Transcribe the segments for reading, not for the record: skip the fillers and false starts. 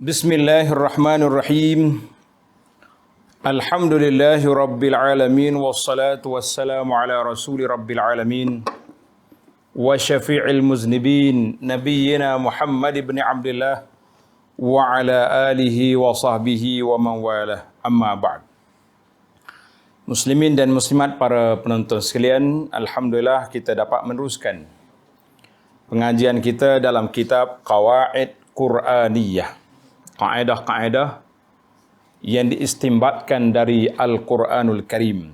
Bismillahirrahmanirrahim. Alhamdulillahi rabbil alamin wassalatu wassalamu ala rasuli rabbil alamin wa syafi'il muznibin nabiyyina Muhammad ibn Abdullah wa ala alihi wa sahbihi wa man walah. Amma ba'd. Muslimin dan muslimat, para penonton sekalian, alhamdulillah kita dapat meneruskan pengajian kita dalam kitab Qawaid Quraniyah. Kaedah-kaedah yang diistimbatkan dari Al-Quranul Karim,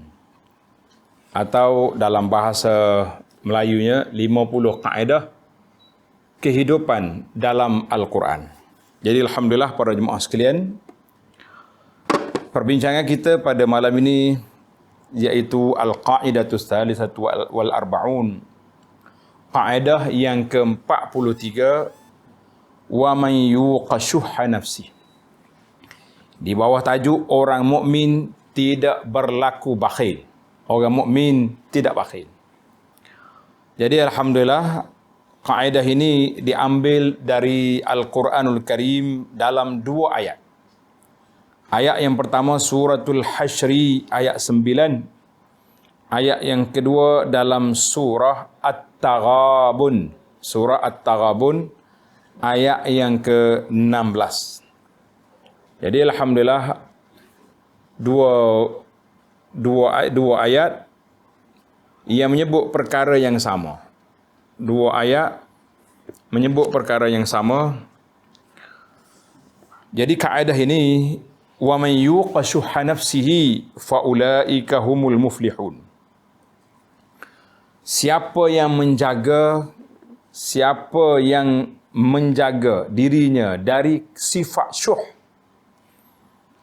atau dalam bahasa Melayunya 50 kaedah kehidupan dalam Al-Quran. Jadi alhamdulillah para jemaah sekalian, perbincangan kita pada malam ini iaitu Al-Qa'idatus Thalithatu wal Arba'un, kaedah yang ke-43, wa man yuqa syuhha nafsi. Di bawah tajuk orang mukmin tidak berlaku bakhil. Orang mukmin tidak bakhil. Jadi alhamdulillah kaedah ini diambil dari Al-Quranul Karim dalam 2 ayat. Ayat yang pertama suratul Hasyri ayat 9. Ayat yang kedua dalam surah At-Taghabun. Surah At-Taghabun ayat yang ke-16. Jadi alhamdulillah dua ayat yang menyebut perkara yang sama. 2 ayat menyebut perkara yang sama. Jadi kaedah ini, wa man yuqa syuhha nafsihi fa ulaika humul muflihun. Siapa yang menjaga dirinya dari sifat syuh.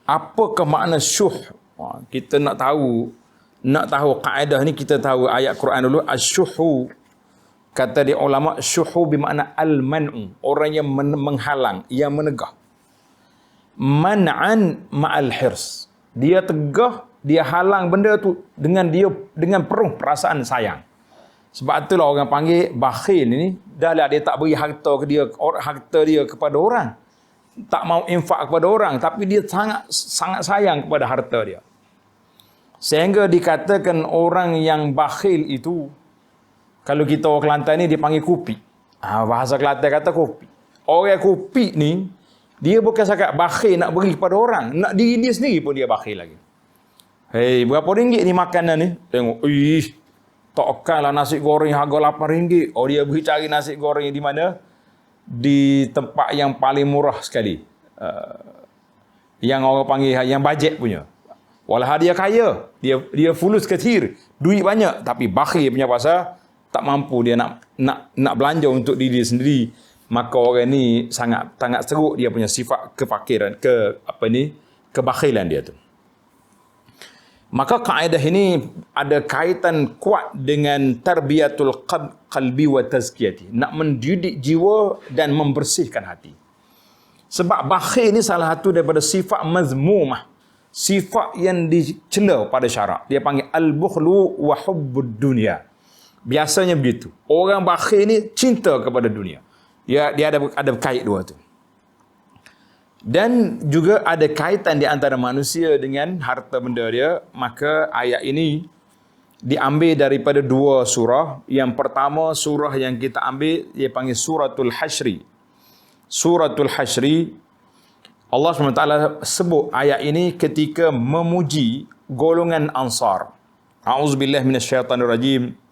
Apakah makna syuh? Kita nak tahu kaedah ni, kita tahu ayat Quran dulu. Asyuhu, kata di ulama, syuhu bermakna al-man'u, orang yang menghalang, yang menegah. Man'an ma'al hirs, dia tegah, dia halang benda tu dengan penuh perasaan sayang. Sebab itulah orang panggil bakhil ni, dah lah dia tak beri harta dia kepada orang. Tak mau infak kepada orang, tapi dia sangat sayang kepada harta dia. Sehingga dikatakan orang yang bakhil itu, kalau kita orang Kelantan ni, dia panggil kupi. Bahasa Kelantan kata kupi. Orang kupi ni, dia bukan sahaja bakhil nak beri kepada orang, nak diri dia sendiri pun dia bakhil lagi. Hei, berapa ringgit ni makanan ni? Tengok, takkanlah nasi goreng harga RM8. Oh, dia pergi cari nasi goreng di mana? Di tempat yang paling murah sekali. Yang orang panggil yang bajet punya. Walau dia kaya, dia fulus kecil, duit banyak, tapi bakhil punya pasal tak mampu dia nak belanja untuk diri dia sendiri. Maka orang ni sangat teruk dia punya sifat kefakiran, kebakhilan dia tu. Maka kaedah ini ada kaitan kuat dengan tarbiyatul qalbi wa tazkiyati, nak mendidik jiwa dan membersihkan hati. Sebab bakhil ni salah satu daripada sifat mazmumah, sifat yang dicela pada syarak. Dia panggil al-bukhlu wa hubbud dunya. Biasanya begitu. Orang bakhil ni cinta kepada dunia. Dia ada kait dua tu. Dan juga ada kaitan di antara manusia dengan harta benda dia. Maka ayat ini diambil daripada 2 surah. Yang pertama, surah yang kita ambil, dia panggil suratul Hasyri. Suratul Hasyri, Allah SWT sebut ayat ini ketika memuji golongan Ansar. A'udzubillah minasyaitanirrajim.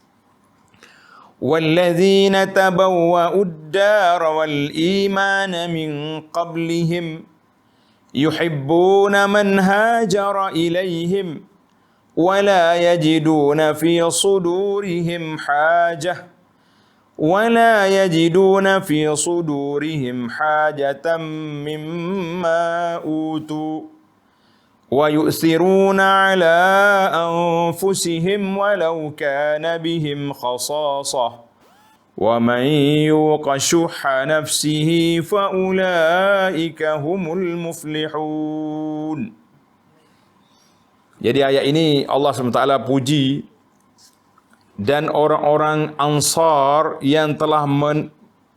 وَالَّذِينَ تَبَوَّأُوا الدَّارَ وَالْإِيمَانَ مِنْ قَبْلِهِمْ يُحِبُّونَ مَنْ هَاجَرَ إِلَيْهِمْ وَلَا يَجِدُونَ فِي صُدُورِهِمْ حَاجَةً مِّمَّا أُوتُوا وَيُؤْثِرُونَ عَلَىٰ أَنفُسِهِمْ وَلَوْ كَانَ بِهِمْ خَصَاصَةٌ وَمَنْ يُوقَ شُحَّ نَفْسِهِ فَأُولَٰئِكَ هُمُ الْمُفْلِحُونَ. Jadi ayat ini Allah SWT puji dan orang-orang Ansar yang telah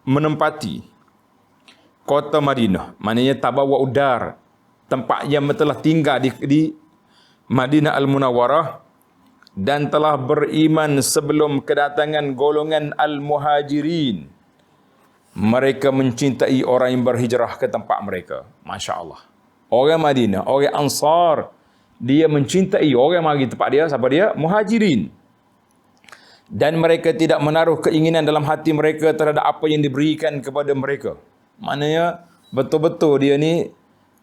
menempati kota Madinah. Maknanya tabawa udar. Tempat yang telah tinggal di Madinah Al-Munawwarah dan telah beriman sebelum kedatangan golongan Al-Muhajirin. Mereka mencintai orang yang berhijrah ke tempat mereka. Masya Allah. Orang Madinah, orang Ansar, dia mencintai orang yang mari tempat dia. Siapa dia? Muhajirin. Dan mereka tidak menaruh keinginan dalam hati mereka terhadap apa yang diberikan kepada mereka. Maknanya betul-betul dia ni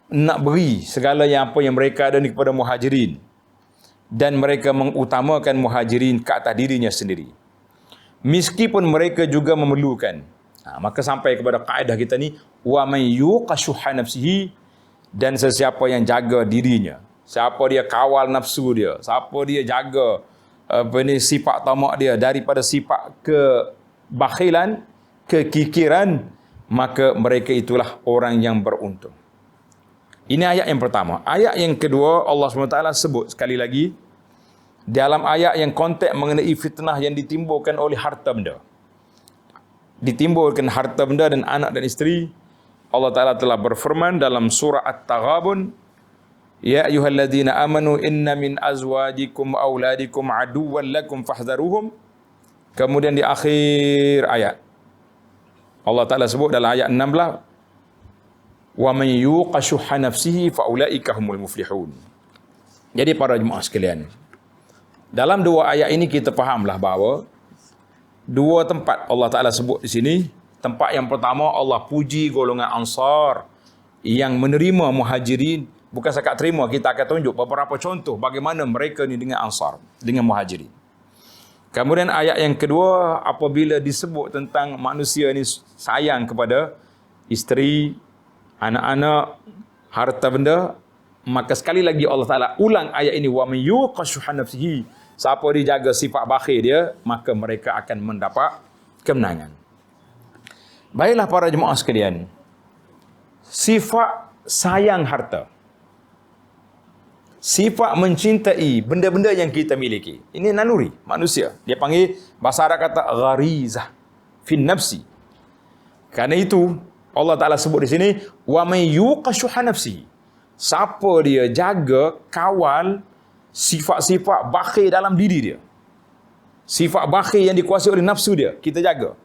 nak beri segala yang apa yang mereka ada ni kepada Muhajirin. Dan mereka mengutamakan Muhajirin ke atas dirinya sendiri. Meskipun mereka juga memerlukan. Maka sampai kepada kaedah kita ni, wa man yuqa syuhha nafsihi, dan sesiapa yang jaga dirinya. Siapa dia kawal nafsu dia, siapa dia jaga sifat tamak dia daripada sifat kebakhilan, kekikiran, maka mereka itulah orang yang beruntung. Ini ayat yang pertama. Ayat yang kedua, Allah SWT sebut sekali lagi dalam ayat yang konteks mengenai fitnah yang ditimbulkan oleh harta benda. Ditimbulkan harta benda dan anak dan isteri. Allah Ta'ala telah berfirman dalam surah At-Taghabun, ya ayyuhalladzina amanu inna min azwajikum auladikum aduwwan lakum fahdharuhum. Kemudian di akhir ayat Allah Ta'ala sebut dalam ayat 16, wa man yuqa syuhha nafsihi fa ulaika humul muflihun. Jadi para jemaah sekalian, dalam dua ayat ini kita fahamlah bahawa dua tempat Allah Ta'ala sebut di sini. Tempat yang pertama, Allah puji golongan Ansar yang menerima Muhajirin. Bukan sekat terima, kita akan tunjuk beberapa contoh bagaimana mereka ni dengan Ansar, dengan Muhajirin. Kemudian ayat yang kedua, apabila disebut tentang manusia ni sayang kepada isteri, anak-anak, harta benda, maka sekali lagi Allah Ta'ala ulang ayat ini, wa man yuqa syuhha nafsihi. Siapa dijaga sifat bakhil dia, maka mereka akan mendapat kemenangan. Baiklah para jemaah sekalian, sifat sayang harta, sifat mencintai benda-benda yang kita miliki, ini naluri manusia. Dia panggil, bahasa Arab kata gharizah fin nafsi. Karena itu Allah Ta'ala sebut di sini, wa man yuqa syuhha nafsihi. Siapa dia jaga, kawal sifat-sifat bakhil dalam diri dia, sifat bakhil yang dikuasai oleh nafsu dia, kita jaga.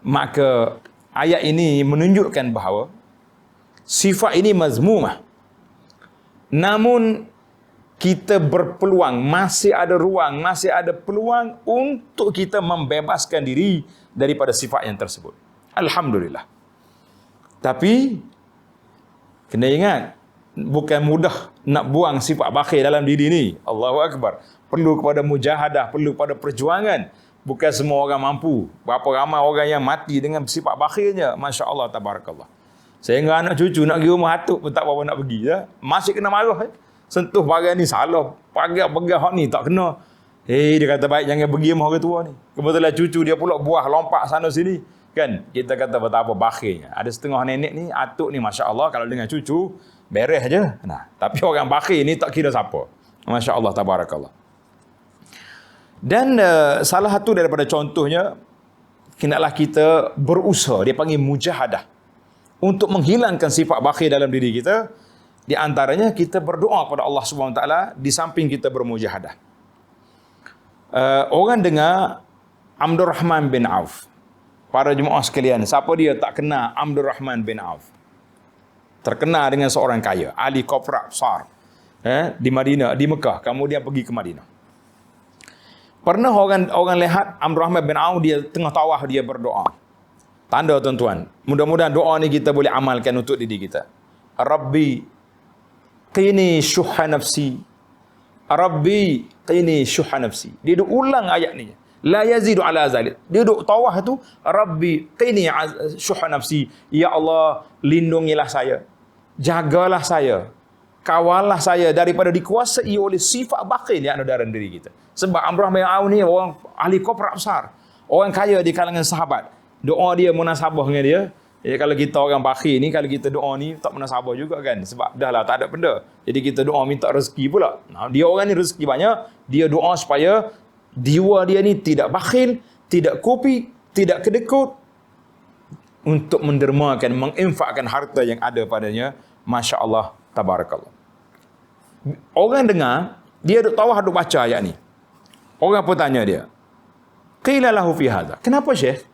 Maka ayat ini menunjukkan bahawa sifat ini mazmumah. Namun kita berpeluang, masih ada ruang, masih ada peluang untuk kita membebaskan diri daripada sifat yang tersebut. Alhamdulillah. Tapi kena ingat, bukan mudah nak buang sifat bakhil dalam diri ni. Allahu Akbar. Perlu kepada mujahadah, perlu kepada perjuangan. Bukan semua orang mampu. Berapa ramai orang yang mati dengan sifat bakhilnya. Masya Allah, tabarakallah. Sehingga anak cucu nak pergi rumah atuk pun tak berapa nak pergi. Ya? Masih kena marah. Sentuh barang ni salah. Pegang hak ni tak kena. Dia kata baik jangan pergi rumah orang tua ni. Kebetulan cucu dia pula buah lompat sana sini. Kan? Kita kata betapa bakhilnya. Ada setengah nenek ni, atuk ni Masya Allah. Kalau dengan cucu, beres je. Nah, tapi orang bakhil ni tak kira siapa. Masya Allah, tabarakallah. Dan salah satu daripada contohnya, hendaklah kita berusaha, dia panggil mujahadah, untuk menghilangkan sifat bakhil dalam diri kita. Di antaranya kita berdoa kepada Allah SWT di samping kita bermujahadah. Orang dengar Abdul Rahman bin Auf. Para jemaah sekalian, siapa dia tak kenal Abdul Rahman bin Auf? Terkenal dengan seorang kaya, ahli korporat besar di Madinah, di Mekah, kemudian pergi ke Madinah. Pernah orang lihat Abdul Rahman bin Auf, dia tengah tawaf, dia berdoa. Tanda tuan-tuan, mudah-mudahan doa ni kita boleh amalkan untuk diri kita. Rabbi qini syuhha nafsi, Rabbi qini syuhha nafsi. Dia duk ulang ayat ni, la yazidu ala zalik. Dia duk tawaf tu, Rabbi qini syuhha nafsi, ya Allah lindungilah saya, jagalah saya, kawallah saya daripada dikuasai oleh sifat bakhil yang ada dalam diri kita. Sebab Abdul Rahman bin Auf ni orang ahli korporat besar, orang kaya di kalangan sahabat. Doa dia munasabah dengan dia. Kalau kita orang bakhil ni, kalau kita doa ni tak munasabah juga kan, sebab dah lah tak ada benda. Jadi kita doa minta rezeki pula. Nah, dia orang ni rezeki banyak, dia doa supaya jiwa dia ni tidak bakhil, tidak kopi, tidak kedekut, untuk mendermakan, menginfakkan harta yang ada padanya. Masya Allah, tabarakallah. Orang dengar, dia duk tawah, duk baca ayat ni. Orang pun tanya dia, qila lahu fi hadha. Kenapa Syekh?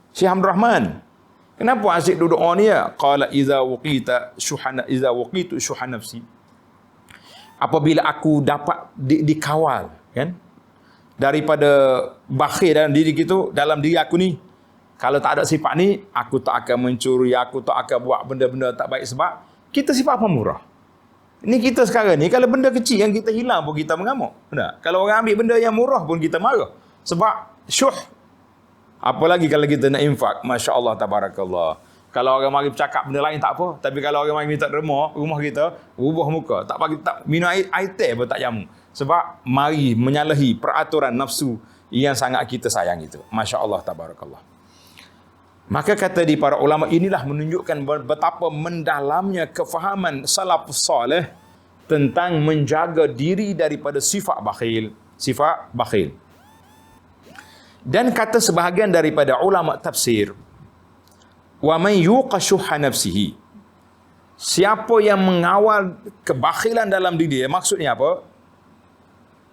Syekh Abdul Rahman, kenapa asyik duduk ni ya? Qala iza waqitu syuha nafsi. Apabila aku dapat dikawal, kan? Daripada bakhil dalam diri kita, dalam diri aku ni, kalau tak ada sifat ni, aku tak akan mencuri, aku tak akan buat benda-benda tak baik. Sebab kita sifat pemurah. Ni kita sekarang ni, kalau benda kecil yang kita hilang pun kita mengamuk. Benar? Kalau orang ambil benda yang murah pun kita marah. Sebab syuh. Apalagi kalau kita nak infak. Masya Allah, tabarakallah. Kalau orang mari bercakap benda lain tak apa. Tapi kalau orang mari minta derma, rumah kita, ubah muka. Tak bagi, tak minum air teh pun tak jamu. Sebab mari menyalahi peraturan nafsu yang sangat kita sayang itu. Masya Allah, tabarakallah. Maka kata di para ulama, inilah menunjukkan betapa mendalamnya kefahaman salafus salih tentang menjaga diri daripada sifat bakhil. Sifat bakhil. Dan kata sebahagian daripada ulama tafsir, wa man yuqa syuhha nafsihi. Siapa yang mengawal kebakhilan dalam diri dia, maksudnya apa?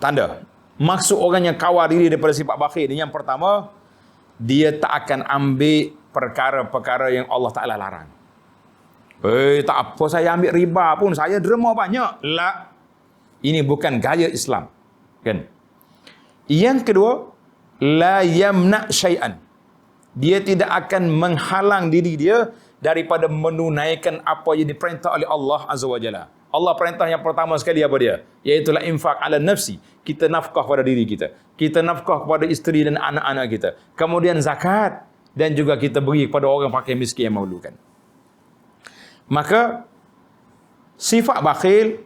Tanda. Maksud orang yang kawal diri daripada sifat bakhil, yang pertama, dia tak akan ambil perkara-perkara yang Allah Ta'ala larang. Tak apa saya ambil riba pun, saya derma banyak. La. Ini bukan gaya Islam. Kan? Yang kedua, la yamna syai'an. Dia tidak akan menghalang diri dia daripada menunaikan apa yang diperintah oleh Allah Azza wa Jalla. Allah perintah yang pertama sekali apa dia? Iaitulah infak ala nafsi. Kita nafkah pada diri kita. Kita nafkah kepada isteri dan anak-anak kita. Kemudian zakat. Dan juga kita beri kepada orang fakir miskin yang memerlukan. Maka sifat bakhil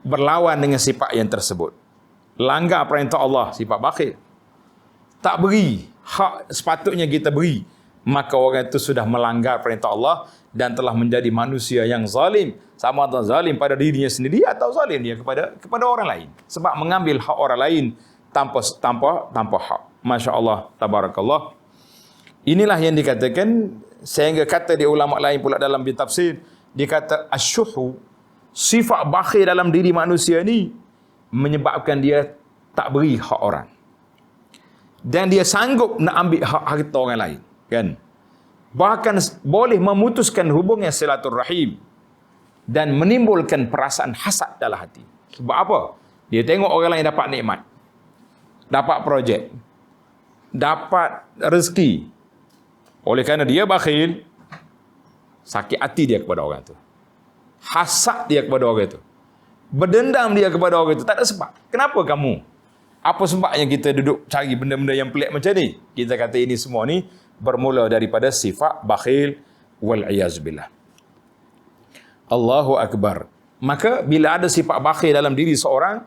berlawan dengan sifat yang tersebut. Langgar perintah Allah, sifat bakhil. Tak beri hak sepatutnya kita beri, maka orang itu sudah melanggar perintah Allah dan telah menjadi manusia yang zalim. Sama ada zalim pada dirinya sendiri atau zalim dia kepada orang lain. Sebab mengambil hak orang lain tanpa hak. Masya Allah, tabarakallah. Inilah yang dikatakan, sehingga kata di ulama lain pula dalam tafsir, dia kata asyuhu, sifat bakhil dalam diri manusia ni menyebabkan dia tak beri hak orang. Dan dia sanggup nak ambil hak harta orang lain, kan? Bahkan boleh memutuskan hubungan silaturrahim dan menimbulkan perasaan hasad dalam hati. Sebab apa? Dia tengok orang lain dapat nikmat, dapat projek, dapat rezeki. Oleh kerana dia bakhil, sakit hati dia kepada orang itu. Hasad dia kepada orang itu. Berdendam dia kepada orang itu. Tak ada sebab. Kenapa kamu? Apa sebabnya kita duduk cari benda-benda yang pelik macam ni? Kita kata ini semua ni bermula daripada sifat bakhil wal-iyazbillah. Allahu Akbar. Maka bila ada sifat bakhil dalam diri seorang,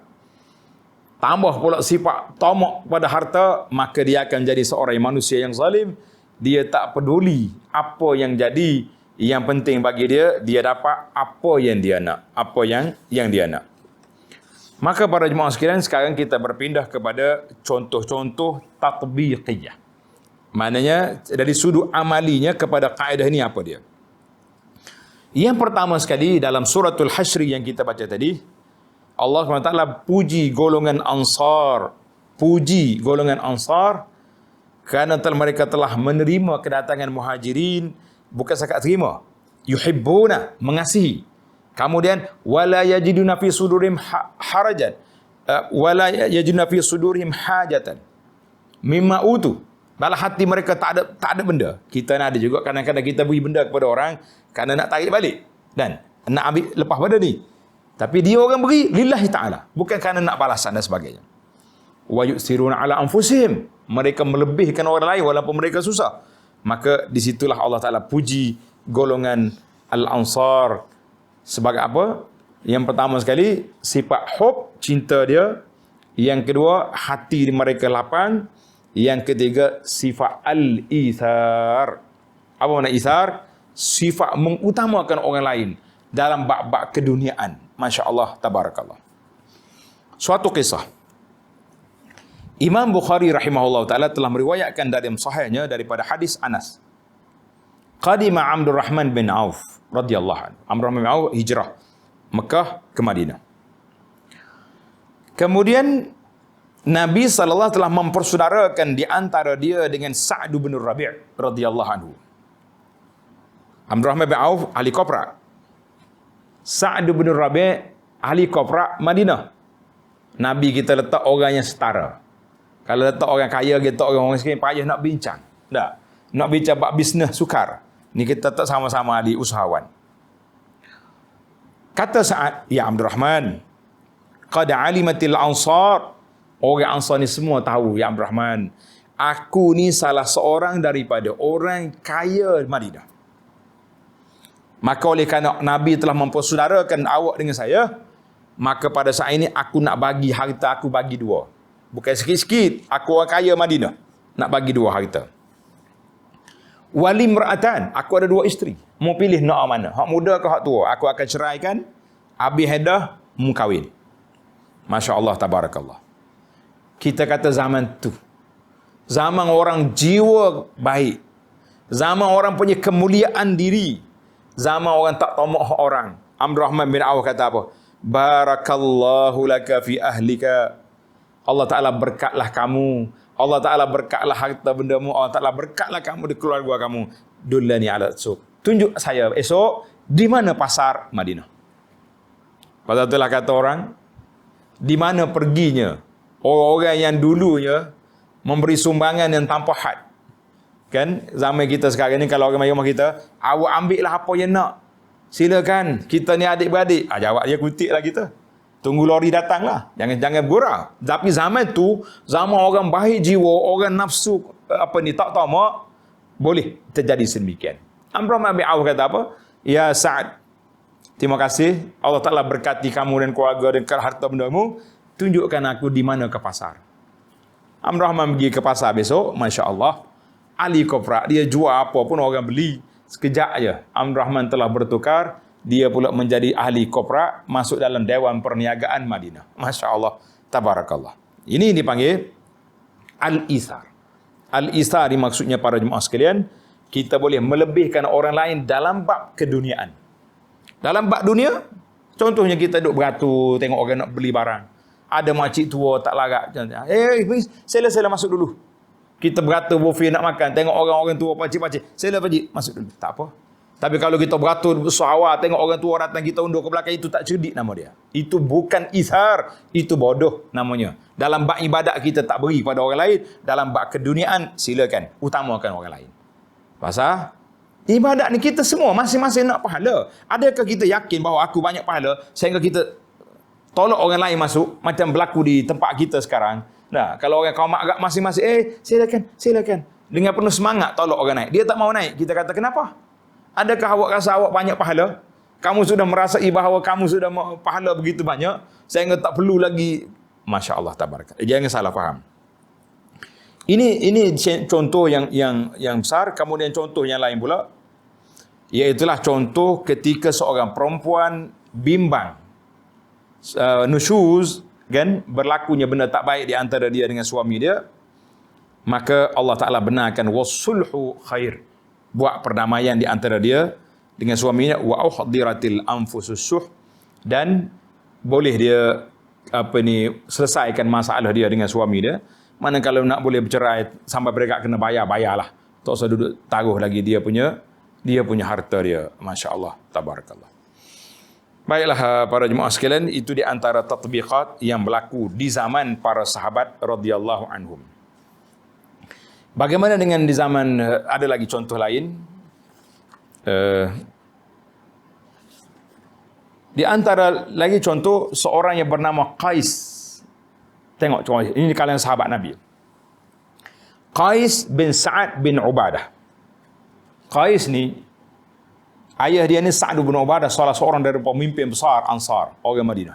tambah pula sifat tamak pada harta, maka dia akan jadi seorang manusia yang zalim. Dia tak peduli apa yang jadi, yang penting bagi dia, dia dapat apa yang dia nak, apa yang dia nak. Maka para jemaah sekalian, sekarang kita berpindah kepada contoh-contoh tatbiqiyah. Maknanya dari sudut amalinya kepada kaedah ini apa dia? Yang pertama sekali dalam suratul Hasyr yang kita baca tadi, Allah SWT puji golongan Ansar. Puji golongan Ansar kerana mereka telah menerima kedatangan Muhajirin, bukan sahaja terima, yuhibbuna, mengasihi. Kemudian wala yajiduna fi sudurihim harajan, wala yajiduna fi sudurihim hajatan mimma utu. Dalam hati mereka tak ada benda. Kita ada juga kadang-kadang kita beri benda kepada orang kerana nak tarik balik dan nak ambil lepas pada ni. Tapi dia orang beri lillahi ta'ala, bukan kerana nak balasan dan sebagainya. Wa yusiruna ala anfusihim, mereka melebihkan orang lain walaupun mereka susah. Maka disitulah Allah Ta'ala puji golongan Al-Ansar sebagai apa? Yang pertama sekali sifat hub, cinta dia. Yang kedua, hati mereka lapang. Yang ketiga, sifat al-ithar. Apa makna ithar? Sifat mengutamakan orang lain dalam bab-bab keduniaan. Masya Allah, tabarakallah. Suatu kisah, Imam Bukhari rahimahullah ta'ala telah meriwayatkan dari sahihnya daripada hadis Anas. Qadima Abdurrahman bin Auf radhiyallahu anhu. Abdurrahman bin Auf hijrah Mekah ke Madinah. Kemudian Nabi SAW telah mempersaudarakan di antara dia dengan Sa'd bin Rabi' radhiyallahu anhu. Abdurrahman bin Auf ahli Kopra. Sa'd bin Rabi' ahli Kopra Madinah. Nabi kita letak orang yang setara. Kalau letak orang kaya, kita orang miskin, payah nak bincang. Tak. Nak bincang bab bisnes sukar. Ni kita tak sama-sama ahli usahawan. Kata Sa'ad, ya Abdurrahman, qad alimatil ansar. Orang Ansar ni semua tahu, ya Abdurrahman, aku ni salah seorang daripada orang kaya Madinah. Maka oleh kerana Nabi telah mempersaudarakan awak dengan saya, maka pada saat ini aku nak bagi harta aku bagi dua. Bukan sikit-sikit, aku orang kaya Madinah, nak bagi dua harta. Wali mer'atan, aku ada dua isteri. Mau pilih nak mana? Hak muda ke hak tua? Aku akan ceraikan, habis hadah, mu kahwin. Masya Allah, tabarakallah. Kita kata zaman tu, zaman orang jiwa baik, zaman orang punya kemuliaan diri, zaman orang tak tamak hak orang. Abdurrahman bin Auf kata apa? Barakallahu laka fi ahlika. Allah Ta'ala berkatlah kamu. Allah Ta'ala berkatlah harta bendamu. Allah Ta'ala berkatlah kamu di keluarga kamu. Dullani ala suq. Tunjuk saya esok di mana pasar Madinah. Pasal itulah kata orang, di mana perginya orang-orang yang dulunya memberi sumbangan yang tanpa had. Kan? Zaman kita sekarang ni, kalau orang mari rumah kita, awak ambil lah apa yang nak. Silakan. Kita ni adik-beradik. Jawab dia kutik lah kita. Tunggu lori datang lah. Jangan bergurau. Tapi zaman tu, zaman orang baik jiwa, orang nafsu, tak tamak, boleh terjadi sedemikian. Abdurrahman bin Auf kata apa? Ya Sa'ad, terima kasih. Allah Ta'ala berkati kamu dan keluarga dan harta bendamu. Tunjukkan aku di mana ke pasar. Abdurrahman pergi ke pasar besok. Masya Allah. Ali Kopra. Dia jual apa pun orang beli. Sekejap aja Abdurrahman telah bertukar. Dia pula menjadi ahli Kopra. Masuk dalam Dewan Perniagaan Madinah. Masya Allah. Tabarakallah. Ini dipanggil Al-Isar. Al-Isar maksudnya para jemaah sekalian, kita boleh melebihkan orang lain dalam bab keduniaan. Dalam bab dunia, contohnya kita duduk beratur, tengok orang nak beli barang. Ada makcik tua tak larat. Sila masuk dulu. Kita beratur buffet nak makan, tengok orang-orang tua pakcik-pakcik. Sila pakcik, masuk dulu. Tak apa. Tapi kalau kita beratur bersawar, tengok orang tua datang, kita undur ke belakang, itu tak cerdik nama dia. Itu bukan isar, itu bodoh namanya. Dalam bab ibadat kita tak beri pada orang lain, dalam bab keduniaan silakan utamakan orang lain. Pasal ibadat ni kita semua masing-masing nak pahala. Adakah kita yakin bahawa aku banyak pahala sehingga kita tolak orang lain masuk macam berlaku di tempat kita sekarang? Nah, kalau orang kaum agak masing-masing, silakan. Dengan penuh semangat tolak orang naik. Dia tak mau naik. Kita kata, kenapa? Adakah awak rasa awak banyak pahala? Kamu sudah merasai bahawa kamu sudah pahala begitu banyak sehingga tak perlu lagi. Masya Allah, tabarak. Jangan salah faham. Ini contoh yang besar. Kemudian contoh yang lain pula, iaitulah contoh ketika seorang perempuan bimbang, nusyuz, kan, berlakunya benda tak baik di antara dia dengan suami dia, maka Allah Ta'ala benarkan wasulhu khair, buat perdamaian di antara dia dengan suaminya, wa uhdiratil anfusus syuh, dan boleh dia selesaikan masalah dia dengan suami dia. Mana kalau nak boleh bercerai sampai mereka kena bayarlah. Tak usah duduk taruh lagi dia punya harta dia. Masya Allah, tabarakallah. Baiklah para jemaah sekalian, itu di antara tatbiqat yang berlaku di zaman para sahabat radhiyallahu anhum. Bagaimana dengan di zaman, ada lagi contoh lain. Di antara lagi contoh, seorang yang bernama Qais. Tengok, ini kalangan sahabat Nabi. Qais bin Sa'ad bin Ubadah. Qais ni, ayah dia ni Sa'ad bin Ubadah, salah seorang dari pemimpin besar Ansar, orang Madinah.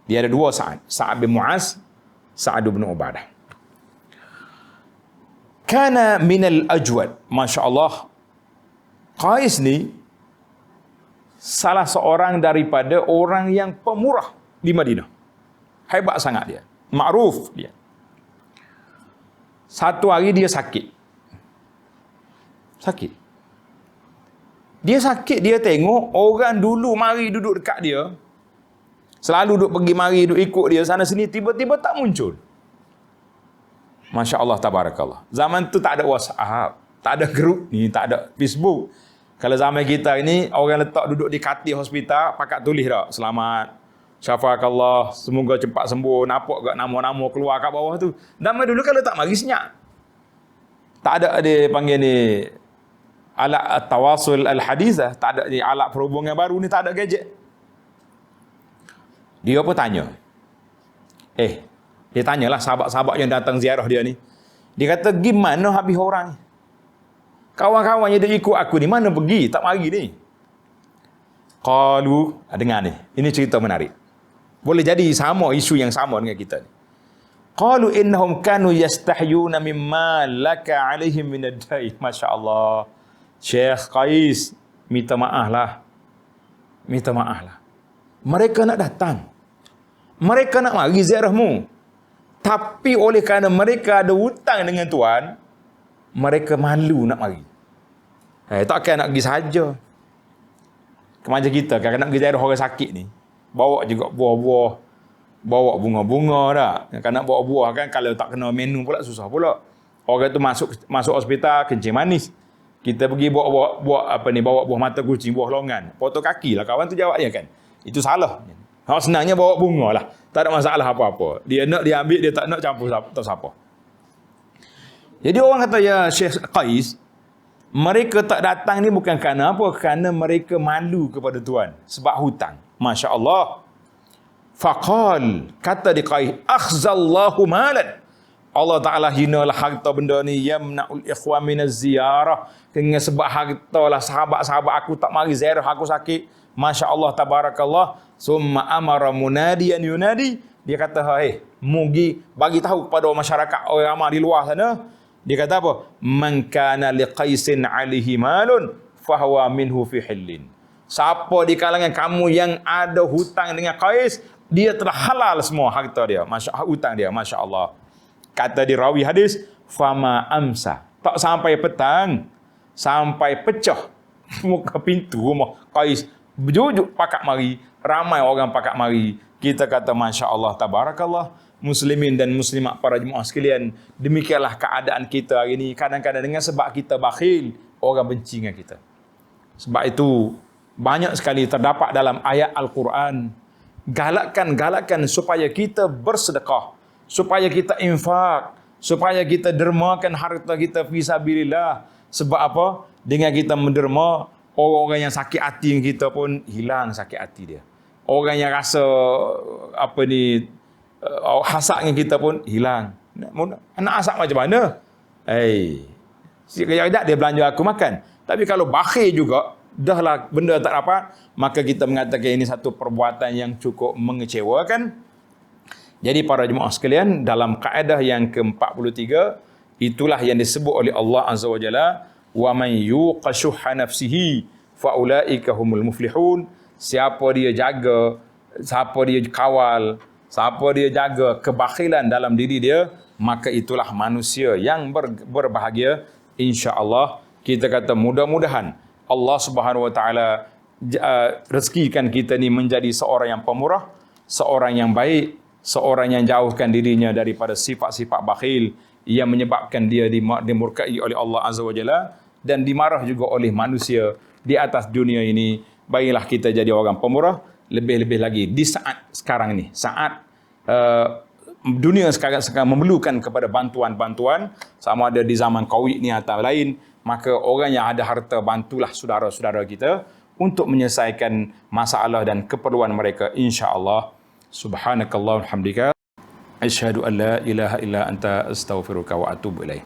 Dia ada dua Sa'ad. Sa'ad bin Mu'az, Sa'ad bin Ubadah. Kana minal ajwad. Masya Allah. Qais ni salah seorang daripada orang yang pemurah di Madinah. Hebat sangat dia. Ma'ruf dia. Satu hari dia sakit. Dia sakit, dia tengok orang dulu mari duduk dekat dia. Selalu duduk pergi mari, duduk ikut dia sana sini, tiba-tiba tak muncul. Masya Allah, tabarakallah. Zaman tu tak ada WhatsApp, tak ada grup ni, tak ada Facebook. Kalau zaman kita ini, orang letak duduk di katil hospital, pakat tulis tak? Selamat, syafakallah, semoga cepat sembuh, nampak kat nama-nama keluar kat bawah tu. Zaman dulu kalau tak mari senyap. Tak ada dia panggil ni, alat tawasul al-hadithah, tak ada ni alat perhubungan baru ni, tak ada gadget. Dia pun tanya. Dia tanyalah sahabat-sahabat yang datang ziarah dia ni. Dia kata, gimana habis orang? Kawan-kawan yang dia ikut aku ni, mana pergi? Tak mari ni. Qalu, dengar ni. Ini cerita menarik. Boleh jadi sama isu yang sama dengan kita ni. Qalu innahum kanu yastahyuna mimma laka alaihim minad-dai. Masya-Allah. Syekh Qais, minta maaf lah. Minta maaf lah. Mereka nak datang. Mereka nak mari ziarahmu. Tapi oleh kerana mereka ada hutang dengan Tuan, mereka malu nak mari. Takkan nak pergi saja. Macam kita, kalau nak pergi ziarah orang sakit ni, bawa juga buah-buah, bawa bunga-bunga tak. Kalau nak bawa buah kan, kalau tak kena menu pula, susah pula. Orang tu masuk hospital, kencing manis. Kita pergi bawa buah mata kucing, buah longan. Potong kaki lah kawan tu jawab dia kan. Itu salah. Senangnya bawa bunga lah. Tak ada masalah apa-apa. Dia nak, dia ambil, dia tak nak, campur tak siapa. Jadi orang kata, ya Syekh Qais, mereka tak datang ni bukan kerana apa? Kerana mereka malu kepada Tuan. Sebab hutang. Masya Allah. Faqal, kata di Qais, akhzallahu malan. Allah Ta'ala hinalah harta benda ni, yamna'ul ikhwan minaz ziyarah. Dengan sebab harta lah sahabat-sahabat aku tak mari ziarah, aku sakit. Masya Allah, tabarakallah. Summa amara munadiyan yunadi. Dia kata, mugi bagi tahu kepada masyarakat orang ramai di luar sana. Dia kata apa? Man kana liqaisin alihi malun fahuwa minhu fi hillin. Siapa di kalangan kamu yang ada hutang dengan Qais, dia telah halal semua harta dia, hutang dia, Masya Allah. Kata di rawi hadis, fama amsa. Tak sampai petang, sampai pecah muka pintu rumah Qais. Berjujuk pakat mari, ramai orang pakat mari. Kita kata Masya Allah, tabarakallah. Muslimin dan muslimat para jemaah sekalian, demikianlah keadaan kita hari ini. Kadang-kadang dengan sebab kita bakhil, orang benci dengan kita. Sebab itu banyak sekali terdapat dalam ayat Al-Quran, galakkan supaya kita bersedekah, supaya kita infak, supaya kita dermakan harta kita fisabilillah. Sebab apa? Dengan kita menderma, orang-orang yang sakit hati dengan kita pun hilang sakit hati dia. Orang yang rasa hasad dengan kita pun hilang. Nak hasad macam mana? Sekejap-kejap dia belanja aku makan. Tapi kalau bakhil juga, dahlah benda tak dapat, maka kita mengatakan ini satu perbuatan yang cukup mengecewakan. Jadi para jemaah sekalian, dalam kaedah yang ke-43, itulah yang disebut oleh Allah Azza wa Jalla, wa man yuqa syuhha nafsihi fa ulaika humul muflihun. Siapa dia jaga, siapa dia kawal, siapa dia jaga kebakhilan dalam diri dia, maka itulah manusia yang berbahagia. Insya-Allah, kita kata mudah-mudahan Allah Subhanahu wa taala rezekikan kita ni menjadi seorang yang pemurah, seorang yang baik, seorang yang jauhkan dirinya daripada sifat-sifat bakhil yang menyebabkan dia dimurkai oleh Allah Azza wa Jalla dan dimarah juga oleh manusia di atas dunia ini. Baiklah kita jadi orang pemurah, lebih-lebih lagi di saat sekarang ni, saat dunia sekarang memerlukan kepada bantuan-bantuan, sama ada di zaman Covid ni atau lain, maka orang yang ada harta, bantulah saudara-saudara kita untuk menyelesaikan masalah dan keperluan mereka, insya-Allah. Subhanakallah walhamdulillah, asyhadu an la ilaha illa anta astaghfiruka wa atubu ilaih.